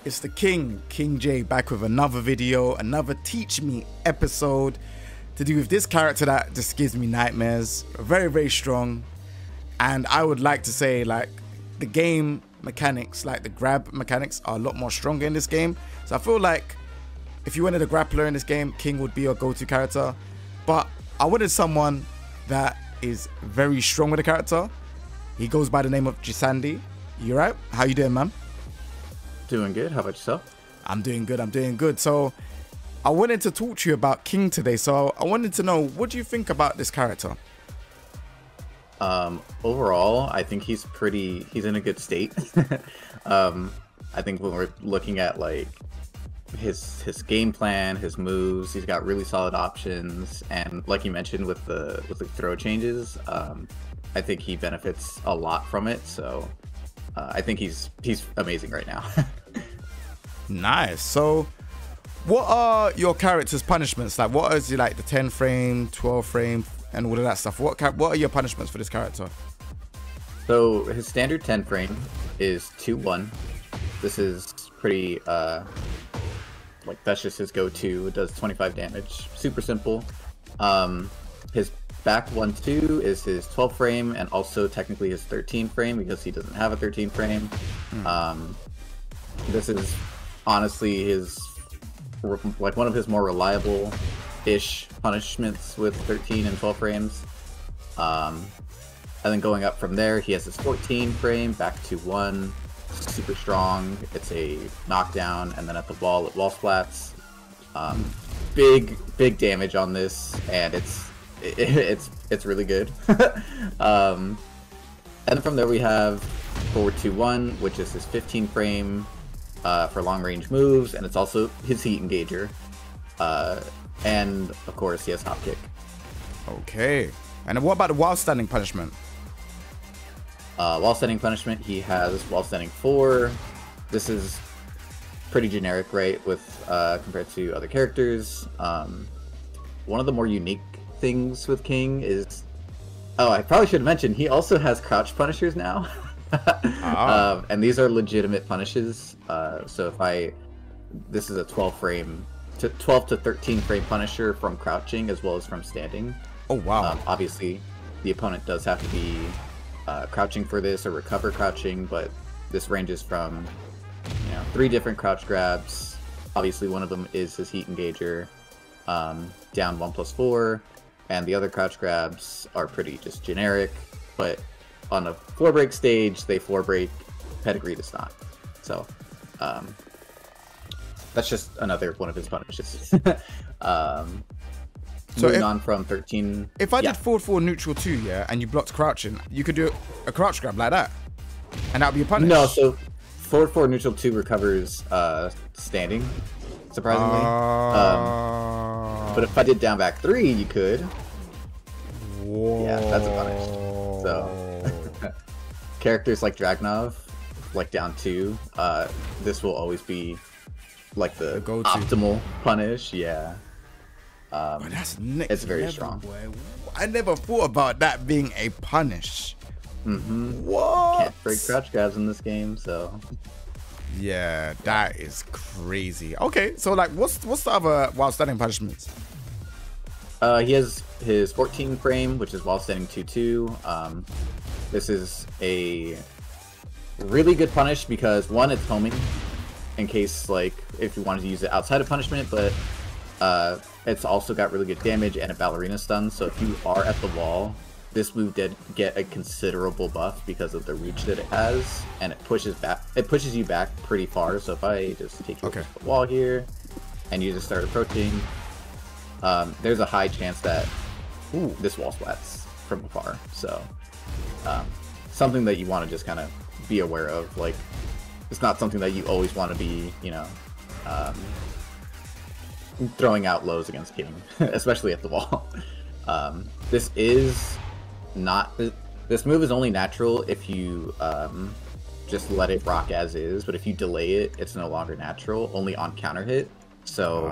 It's the King J, back with another video, another Teach Me episode to do with this character that just gives me nightmares. Very, very strong. And I would like to say, like, the game mechanics, like the grab mechanics, are a lot more stronger in this game. So I feel like if you wanted a grappler in this game, King would be your go-to character. But I wanted someone that is very strong with the character. He goes by the name of Jesandy. You right? How you doing, man? Doing good. How about yourself? I'm doing good. I'm doing good. So I wanted to talk to you about King today. So I wanted to know, what do you think about this character? Overall, I think he's in a good state. I think when we're looking at like his game plan, his moves, he's got really solid options, and like you mentioned with the throw changes, I think he benefits a lot from it. So I think he's amazing right now. Nice. So what are your character's punishments? Like, what is like the 10 frame, 12 frame, and all of that stuff? What are your punishments for this character? So his standard 10 frame is 2-1. This is pretty like, that's just his go-to. It does 25 damage. Super simple. His back 1-2 is his 12 frame, and also technically his 13 frame because he doesn't have a 13 frame. This is honestly his, like, one of his more reliable-ish punishments with 13 and 12 frames. And then going up from there, he has his 14 frame, back to 1, super strong. It's a knockdown, and then at the wall, it wall splats. Big damage on this, and it's really good. And then from there we have 4-2-1, which is his 15 frame for long range moves, and it's also his heat engager. And of course he has hop kick. Okay. And what about the while standing punishment? While standing punishment, he has while standing 4. This is pretty generic, right, with compared to other characters. One of the more unique things with King is, I probably should have mentioned, he also has crouch punishers now. And these are legitimate punishes. So this is a 12 to 13 frame punisher from crouching as well as from standing. Oh wow. Obviously the opponent does have to be crouching for this or recover crouching, but this ranges from 3 different crouch grabs. Obviously one of them is his heat engager, down 1+4, and the other crouch grabs are pretty just generic, but on a floor break stage they floor break, pedigree does not. So that's just another one of his punishes. So moving on from 13. If I did forward neutral 2, yeah, and you blocked crouching, you could do a crouch grab like that, and that would be a punish. No, so forward neutral 2 recovers standing, surprisingly. But if I did down back 3, you could. Whoa. Yeah, that's a punish. So characters like Dragunov, like down 2, this will always be like the optimal punish. Yeah. That's next it's very level, strong. Boy. I never thought about that being a punish. What? Can't break crouch grabs in this game, so yeah, that is crazy. Okay, so like, what's the other while standing punishments? He has his 14 frame, which is while standing 2-2. This is a really good punish because, one, it's homing in case, like, if you wanted to use it outside of punishment, but it's also got really good damage and a ballerina stun. So if you are at the wall, this move did get a considerable buff because of the reach that it has, and it pushes you back pretty far. So if I just take you to the wall here and you just start approaching, there's a high chance that this wall splats from afar. So something that you want to just kind of be aware of. Like, it's not something that you always want to be, throwing out lows against King, especially at the wall. This move is only natural if you just let it rock as is, but if you delay it, it's no longer natural, only on counter hit. So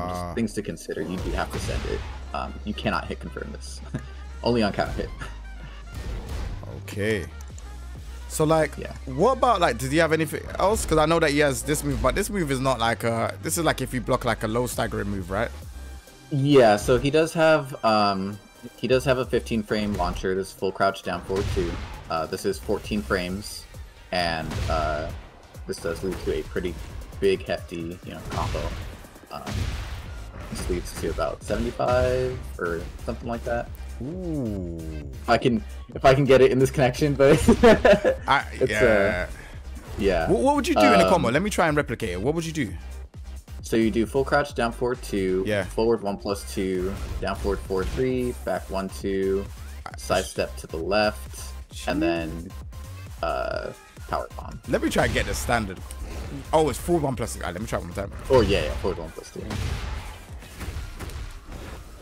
just things to consider. You do have to send it. You cannot hit confirm this. Only on counter hit. Okay. So like, Yeah. what about like, does he have anything else? Because I know that he has this move, but this move is not like a, this is like if you block like a low staggering move, right? Yeah, so he does have a 15 frame launcher. This is full crouch down forward 2. This is 14 frames, and this does lead to a pretty big hefty, combo. This leads to about 75 or something like that. Ooh. If I can get it in this connection, but yeah. Yeah. What would you do in a combo? Let me try and replicate it. What would you do? So you do full crouch down forward 2, yeah, forward 1+2, down forward 4-3, back 1-2, side step to the left, and then power bomb. Let me try and get the standard. Oh, it's forward 1+2. Right, let me try one more time. Oh yeah, forward 1+2.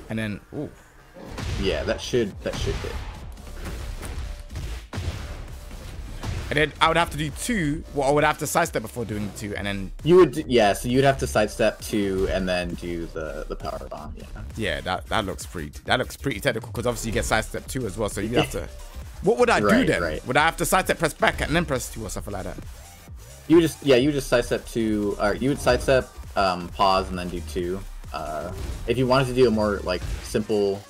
And then, ooh. Yeah, that should hit. And then I would have to do 2. Well, I would have to sidestep before doing 2, and then you would, yeah. So you'd have to sidestep 2 and then do the power bomb. Yeah. Yeah, that looks pretty technical because obviously you get sidestep 2 as well. So you have to. What would I do then? Right. Would I have to sidestep, press back, and then press 2 or something like that? You just sidestep 2, or you would sidestep, pause, and then do 2. If you wanted to do a more like simple,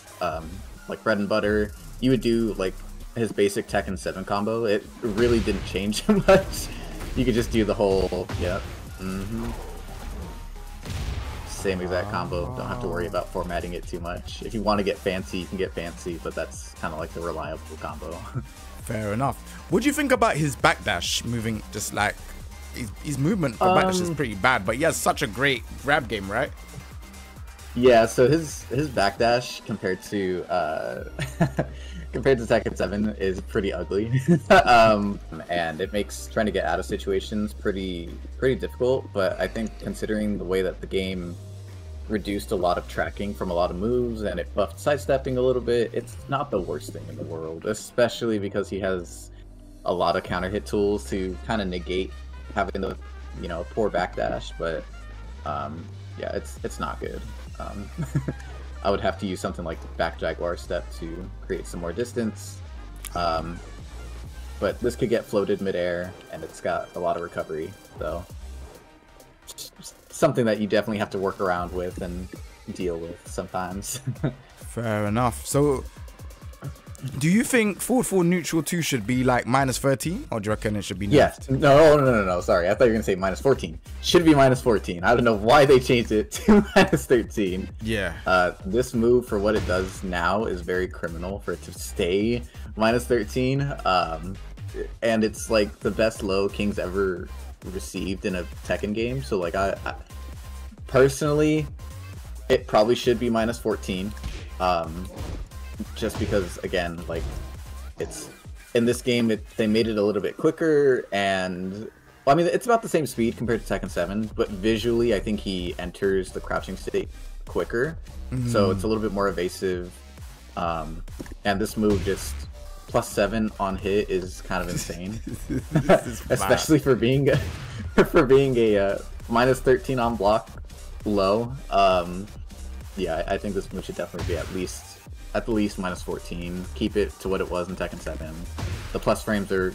like bread and butter, you would do like his basic Tekken 7 combo. It really didn't change much. You could just do the whole, yep. Same exact combo. Don't have to worry about formatting it too much. If you want to get fancy, you can get fancy, but that's kind of like the reliable combo. Fair enough. What do you think about his backdash moving? Just like his movement for backdash is pretty bad, but he has such a great grab game, right? Yeah, so his backdash compared to Tekken 7 is pretty ugly, and it makes trying to get out of situations pretty difficult. But I think considering the way that the game reduced a lot of tracking from a lot of moves and it buffed sidestepping a little bit, it's not the worst thing in the world, especially because he has a lot of counter hit tools to kind of negate having the poor backdash. But yeah, it's not good. I would have to use something like back Jaguar step to create some more distance. But this could get floated midair, and it's got a lot of recovery, so something that you definitely have to work around with and deal with sometimes. Fair enough. So, do you think forward 4 neutral 2 should be like -13, or do you reckon it should be nerfed? Yes. No. Sorry, I thought you were gonna say -14. Should be -14. I don't know why they changed it to -13. Yeah. This move, for what it does now, is very criminal for it to stay -13. And it's like the best low King's ever received in a Tekken game. So like, I personally, it probably should be -14. Just because, again, like, it's in this game, they made it a little bit quicker, and well, I mean, it's about the same speed compared to Tekken 7, but visually, I think he enters the crouching state quicker, so it's a little bit more evasive. And this move, just +7 on hit, is kind of insane, especially for being a -13 on block low. Yeah, I think this move should definitely be at least -14. Keep it to what it was in Tekken 7. The plus frames are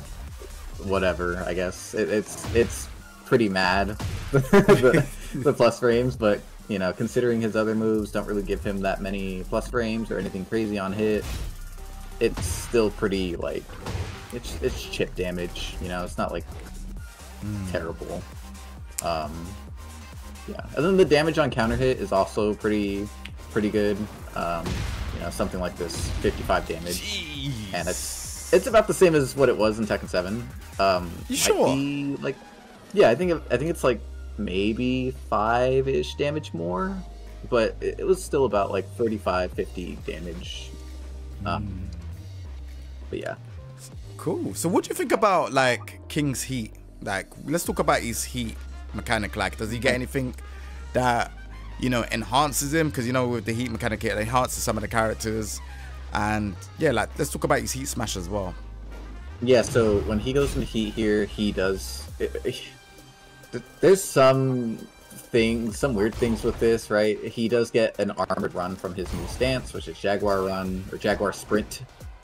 whatever, I guess. It's pretty mad, the plus frames, but considering his other moves don't really give him that many plus frames or anything crazy on hit, it's still pretty, like, it's chip damage. It's not like terrible. Yeah, and then the damage on counter hit is also pretty good. Something like this 55 damage. Jeez. And it's about the same as what it was in Tekken 7. You sure? Like, yeah, I think it's like maybe 5-ish damage more, but it was still about like 35-50 damage. But yeah. Cool. So what do you think about like King's heat? Like, let's talk about his heat mechanic. Like, does he get anything that enhances him? Because with the heat mechanic, it enhances some of the characters. And yeah, like, let's talk about his heat smash as well. Yeah, so when he goes into heat here, he does there's some weird things with this, right? He does get an armored run from his new stance, which is Jaguar run or Jaguar sprint.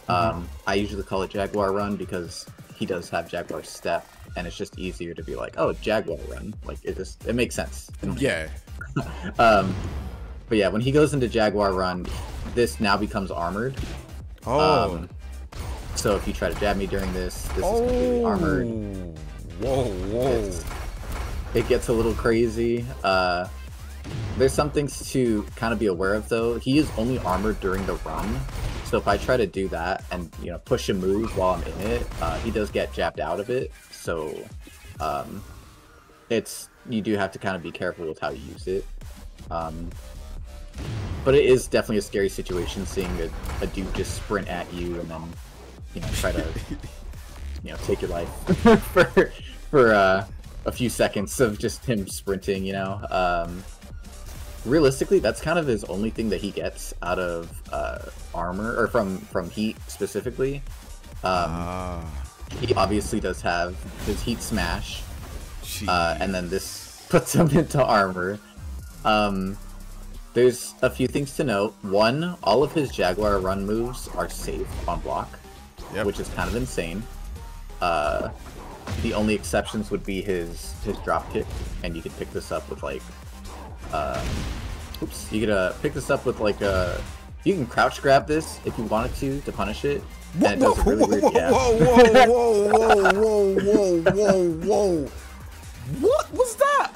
I usually call it Jaguar Run because he does have Jaguar Step, and it's just easier to be like, oh, Jaguar Run. Like, it makes sense. Yeah. But yeah, when he goes into Jaguar Run, this now becomes armored. Oh. So if you try to jab me during this is completely armored. Whoa. It gets a little crazy. There's some things to kind of be aware of, though. He is only armored during the run. So if I try to do that and, you know, push a move while I'm in it, he does get jabbed out of it. So you do have to kind of be careful with how you use it. But it is definitely a scary situation seeing a dude just sprint at you and then, you know, try to, you know, take your life for a few seconds of just him sprinting, you know. Realistically, that's kind of his only thing that he gets out of armor, or from heat specifically. He obviously does have his heat smash, and then this puts him into armor. There's a few things to note. One, all of his Jaguar Run moves are safe on block, which is kind of insane. The only exceptions would be his drop kick, and you could pick this up with like, you could pick this up with like you can crouch grab this if you wanted to punish it. And it does a really weird jab. Whoa. What was that?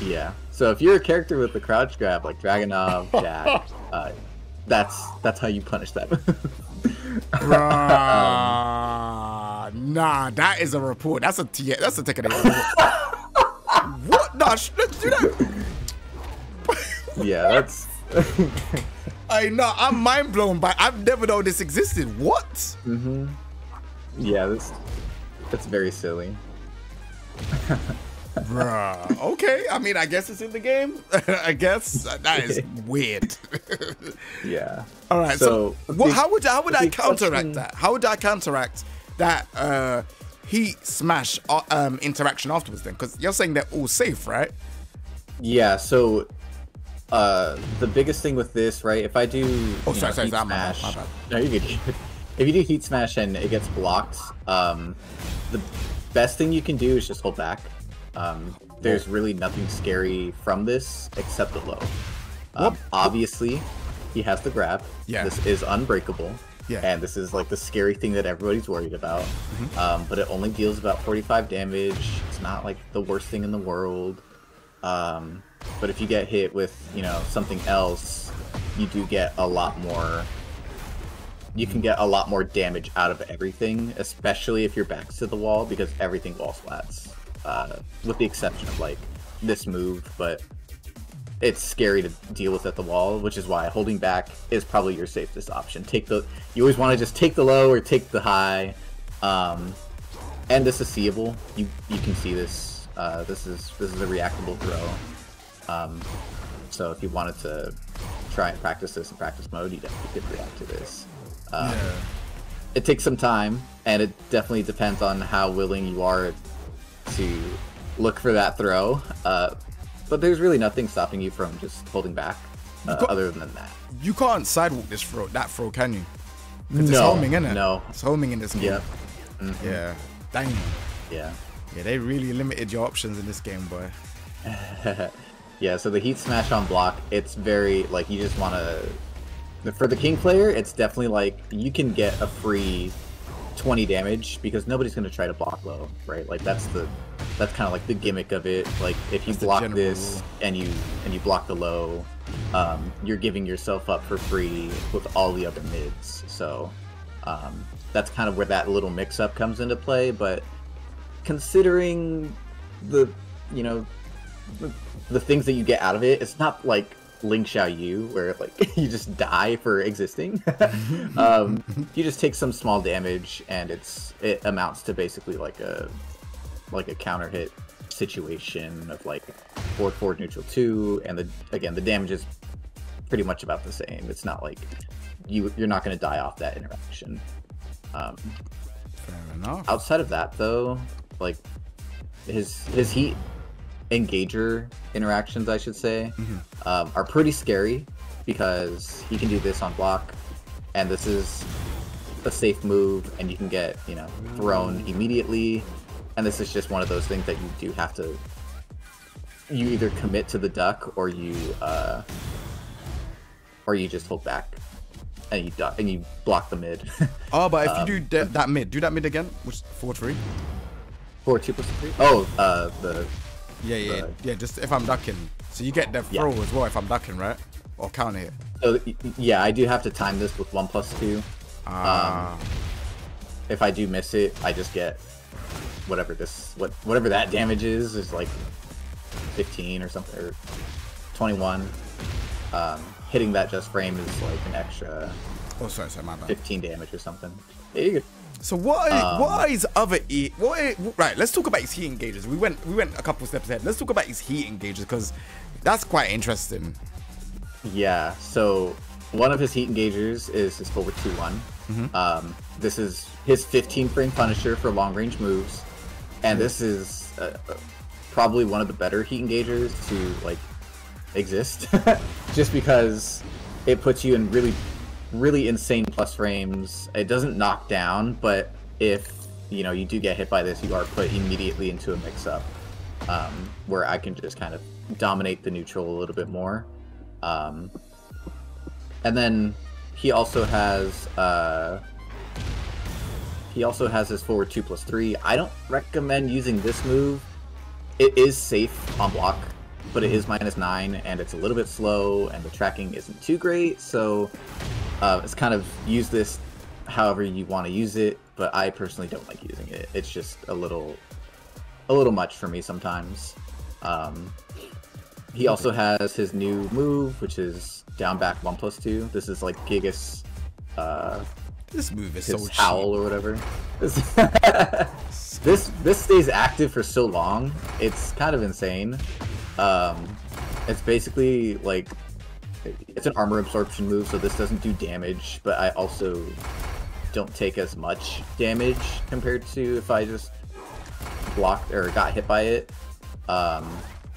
Yeah. So if you're a character with the crouch grab like Dragunov, Jack, that's how you punish that. Nah, that is a report. That's a Tekken report. What? Nah, let's do that. Yeah, that's. I know. I'm mind blown by. I've never known this existed. What? Mm-hmm. Yeah, that's very silly. Bruh. Okay. I mean, I guess it's in the game. I guess that is weird. Yeah. All right. So, how would I counteract that? How would I counteract that heat smash interaction afterwards? Then, because you're saying they're all safe, right? Yeah. So, the biggest thing with this, right? If I do, sorry, heat smash, my bad. No, you're good. If you do heat smash and it gets blocked, the best thing you can do is just hold back. There's really nothing scary from this except the low. Obviously, he has the grab. Yeah. This is unbreakable. Yeah. And this is like the scary thing that everybody's worried about. But it only deals about 45 damage. It's not like the worst thing in the world. But if you get hit with, something else, you do get a lot more. You can get a lot more damage out of everything, especially if your back's to the wall, because everything wall splats. With the exception of like this move, but it's scary to deal with at the wall, which is why holding back is probably your safest option. You always want to just take the low or take the high, and this is seeable. You can see this. This is a reactable throw. So if you wanted to try and practice this in practice mode, you definitely could react to this. It takes some time, and it definitely depends on how willing you are to look for that throw, but there's really nothing stopping you from just holding back other than that. You can't sidewalk that throw, can you? No, it's homing, isn't it? No, it's homing in this game. Yep. Yeah, dang. Yeah, they really limited your options in this game, boy. Yeah, so the heat smash on block, it's very like you just want to. For the king player, it's definitely like you can get a free 20 damage because nobody's going to try to block low, right? Like that's kind of like the gimmick of it. Like if you block this and you block the low, you're giving yourself up for free with all the other mids. So that's kind of where that little mix up comes into play. But considering the things that you get out of it, it's not like Ling Xiaoyu where like you just die for existing. You just take some small damage and it amounts to basically like a counter hit situation of like forward neutral 2, and the damage is pretty much about the same. It's not like you're not going to die off that interaction. Fair enough. Outside of that though, like his heat engager interactions, I should say, are pretty scary because he can do this on block and this is a safe move, and you can get, you know, thrown immediately. And this is just one of those things that you do have to. You either commit to the duck, or you just hold back, and you duck and you block the mid. Oh, but if you do that mid, do that mid again, which 4-3. 4-2+3. Oh, Yeah. Just if I'm ducking, so you get the throw as well if I'm ducking, right? Or counter hit. So yeah, I do have to time this with 1+2. If I do miss it, I just get whatever that damage is like 15 or something, or 21. Hitting that just frame is like an extra. Oh, sorry, my bad. 15 damage or something. Yeah, you're good. So what are his other right? Let's talk about his heat engages. We went a couple steps ahead. Let's talk about his heat engages because that's quite interesting. Yeah. So one of his heat engagers is his forward 2-1. This is his 15 frame Punisher for long range moves, and this is probably one of the better heat engagers to like exist, just because it puts you in really insane plus frames. It doesn't knock down, but if you know you do get hit by this, you are put immediately into a mix-up, where I can just kind of dominate the neutral a little bit more. And then he also has his forward 2+3. I don't recommend using this move. It is safe on block, but it is -9, and it's a little bit slow, and the tracking isn't too great. So it's kind of use this however you want to use it. But I personally don't like using it. It's just a little much for me sometimes. He also has his new move, which is down back 1+2. This is like Gigas. This move is his so cheap. Howl or whatever. This stays active for so long. It's kind of insane. It's basically like it's an armor absorption move, so this doesn't do damage, but I also don't take as much damage compared to if I just blocked or got hit by it.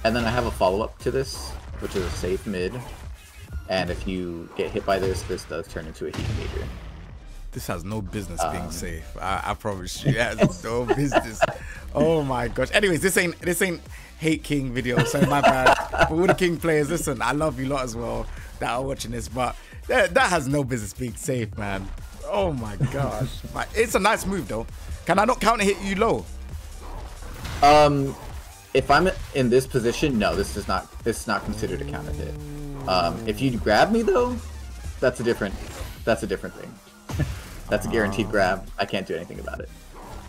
And then I have a follow-up to this, which is a safe mid. And if you get hit by this, this does turn into a heat engager. This has no business being safe. I promise you, it has no business. Oh my gosh. Anyways, this ain't Hate King video, so my bad. For all the King players, listen, I love you lot as well that are watching this, but that has no business being safe, man. Oh my gosh. It's a nice move though. Can I not counter hit you low? If I'm in this position, no, this is not considered a counter hit. If you grab me though, that's a different thing. That's a guaranteed grab. I can't do anything about it.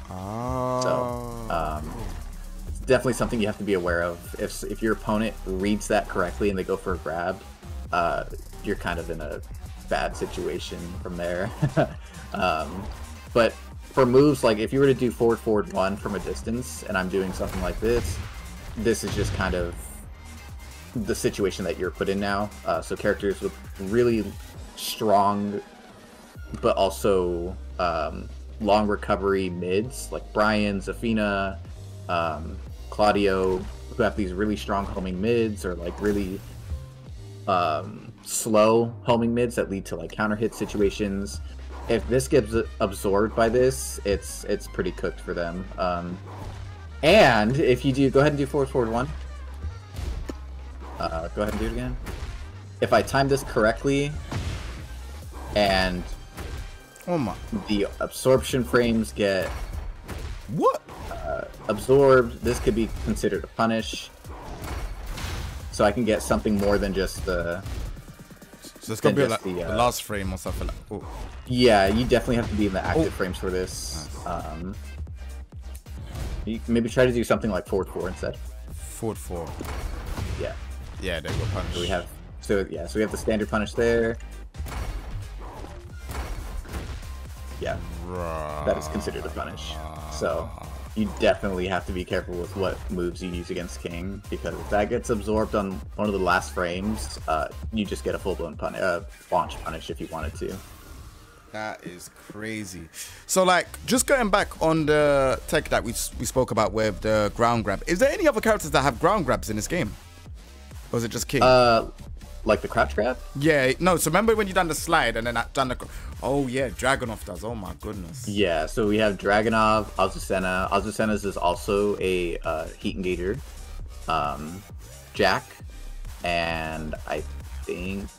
So it's definitely something you have to be aware of. If your opponent reads that correctly and they go for a grab, you're kind of in a bad situation from there. But for moves like if you were to do forward 1 from a distance and I'm doing something like this, this is just kind of the situation that you're put in now. So characters with really strong but also long recovery mids like Brian, Zafina, Claudio, who have these really strong homing mids or like really slow homing mids that lead to like counter hit situations. If this gets absorbed by this, it's pretty cooked for them. And if you do, go ahead and do forward 1. Go ahead and do it again. If I time this correctly, and the absorption frames get absorbed, this could be considered a punish. So I can get something more than just the. So it's gonna be like the last frame or something like. Oh. Yeah, you definitely have to be in the active frames for this. Nice. You maybe try to do something like forward 4 instead. Forward 4. Yeah. Yeah, there you go. Punish. So we have the standard punish there. Yeah. That is considered a punish. So you definitely have to be careful with what moves you use against King, because if that gets absorbed on one of the last frames, you just get a full-blown launch punish if you wanted to. That is crazy. So like, just going back on the tech that we spoke about with the ground grab, is there any other characters that have ground grabs in this game? Or is it just King? Like the crouch grab? Yeah, no, so remember when you done the slide and then I done the... Oh, yeah, Dragunov does. Oh, my goodness. Yeah, so we have Dragunov, Azucena. Azucena's is also a heat engager. Jack, and I think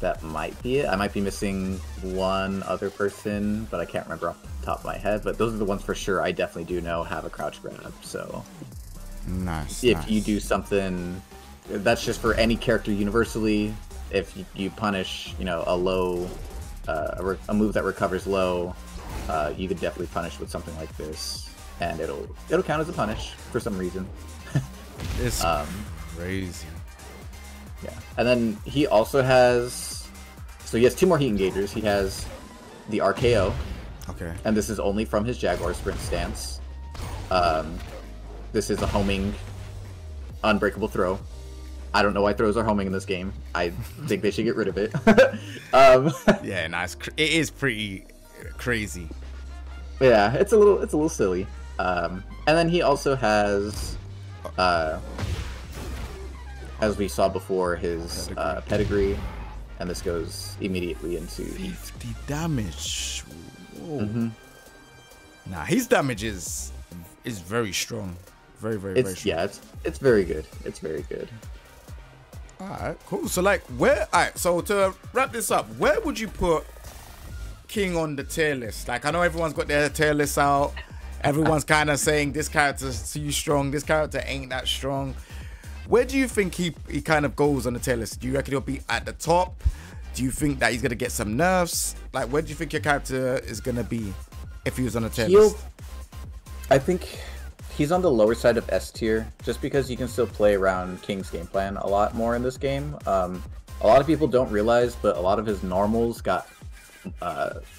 that might be it. I might be missing one other person, but I can't remember off the top of my head. But those are the ones for sure I definitely do know have a crouch grab, so... Nice. If you do something... That's just for any character universally. If you punish, you know, a low, a move that recovers low, you could definitely punish with something like this, and it'll count as a punish for some reason. It's crazy. Yeah, and then he also has, so he has 2 more heat engagers. He has the RKO. Okay. And this is only from his Jaguar Sprint stance. This is a homing, unbreakable throw. I don't know why throws are homing in this game. I think they should get rid of it. Yeah, nice. It is pretty crazy. Yeah, it's a little silly. And then he also has, as we saw before, his pedigree, and this goes immediately into 50 damage. Whoa. Nah, his damage is very strong. Very strong. Yeah, it's very good. It's very good. Alright, cool. So like alright, so to wrap this up, where would you put King on the tier list? Like, I know everyone's got their tier lists out. Everyone's kind of saying this character's too strong, this character ain't that strong. Where do you think he kind of goes on the tier list? Do you reckon he'll be at the top? Do you think that he's gonna get some nerfs? Like, where do you think your character is gonna be if he was on the tier list? I think he's on the lower side of S tier, just because you can still play around King's game plan a lot more in this game. A lot of people don't realize, but a lot of his normals got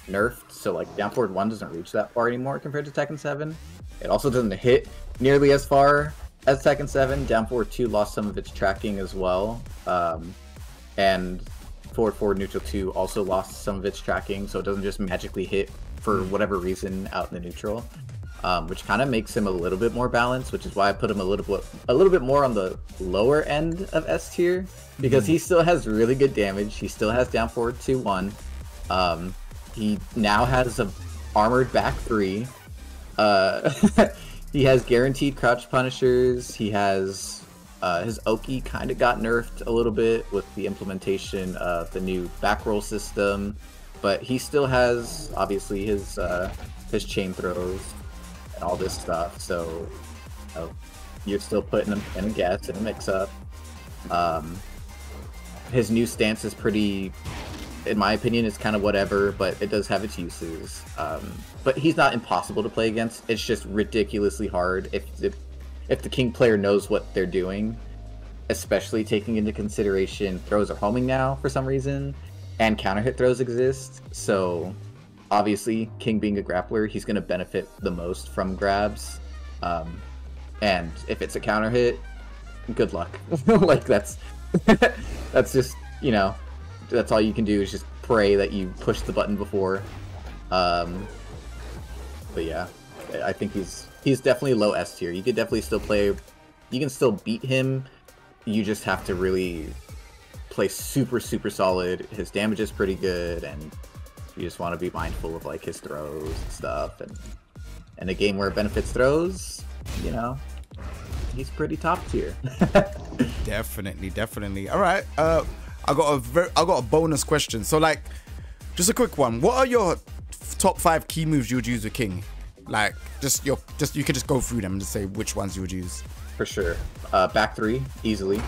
nerfed, so like down forward 1 doesn't reach that far anymore compared to Tekken 7. It also doesn't hit nearly as far as Tekken 7. Down forward 2 lost some of its tracking as well, and forward neutral 2 also lost some of its tracking, so it doesn't just magically hit for whatever reason out in the neutral. Which kind of makes him a little bit more balanced, which is why I put him a little bit more on the lower end of S tier, because he still has really good damage. He still has down forward 2-1. He now has a armored back 3. He has guaranteed crouch punishers. He has his Oki kind of got nerfed a little bit with the implementation of the new back roll system, but he still has obviously his chain throws and all this stuff, so you're still putting him in a guess and a mix-up. His new stance is pretty, in my opinion, it's kind of whatever, but it does have its uses. But he's not impossible to play against. It's just ridiculously hard if the King player knows what they're doing, especially taking into consideration throws are homing now for some reason, and counter hit throws exist, so obviously, King being a grappler, he's going to benefit the most from grabs. And if it's a counter hit, good luck. Like, that's just, you know, that's all you can do is just pray that you push the button before. But yeah, I think he's definitely low S tier. You could definitely still play, you can still beat him. You just have to really play super solid. His damage is pretty good, and you just want to be mindful of like his throws and stuff, and in a game where it benefits throws, you know, he's pretty top tier. Definitely. All right, I got a bonus question. So like, just a quick one. What are your top 5 key moves you would use with King? Like, you could just go through them and just say which ones you would use. For sure. Back 3 easily.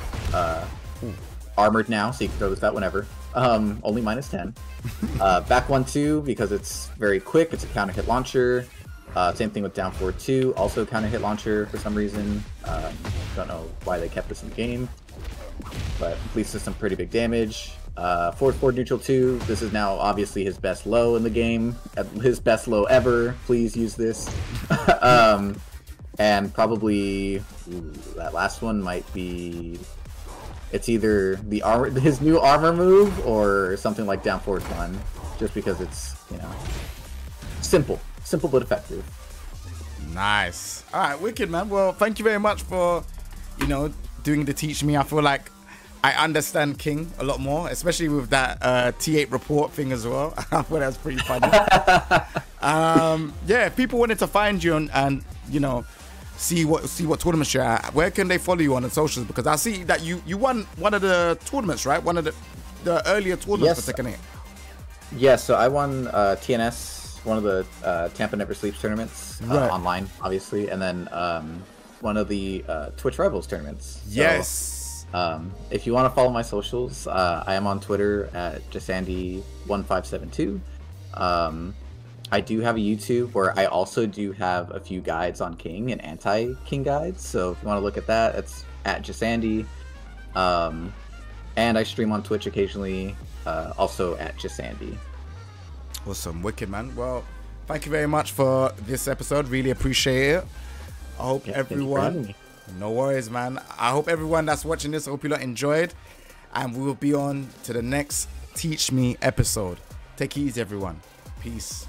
Armored now, so you can throw this out whenever. Only -10. Back 1-2 because it's very quick. It's a counter hit launcher. Same thing with down forward 2, also counter hit launcher for some reason. Don't know why they kept this in the game, but at least it's some pretty big damage. Forward neutral 2. This is now obviously his best low in the game, his best low ever. Please use this. And probably that last one might be. It's either his new armor move or something like down forward 1, just because it's, you know, simple but effective. Nice. All right, wicked, man. Well, thank you very much for, you know, doing the teach me. I feel like I understand King a lot more, especially with that T8 report thing as well. I thought that was pretty funny. Yeah, if people wanted to find you and you know, see what tournaments you're at, where can they follow you on the socials? Because I see that you won one of the tournaments, right? One of the earlier tournaments for Tekken 8. Yeah, so I won TNS, one of the Tampa Never Sleeps tournaments, online, obviously, and then one of the Twitch Rebels tournaments. So, yes. If you want to follow my socials, I am on Twitter at Jesandy1572. I do have a YouTube where I also do have a few guides on King and anti-King guides. So if you want to look at that, it's at Jesandy. And I stream on Twitch occasionally, also at Jesandy. Awesome, wicked, man. Well, thank you very much for this episode. Really appreciate it. I hope everyone. No worries, man. I hope everyone that's watching this, I hope you lot enjoyed. And we will be on to the next Teach Me episode. Take it easy, everyone. Peace.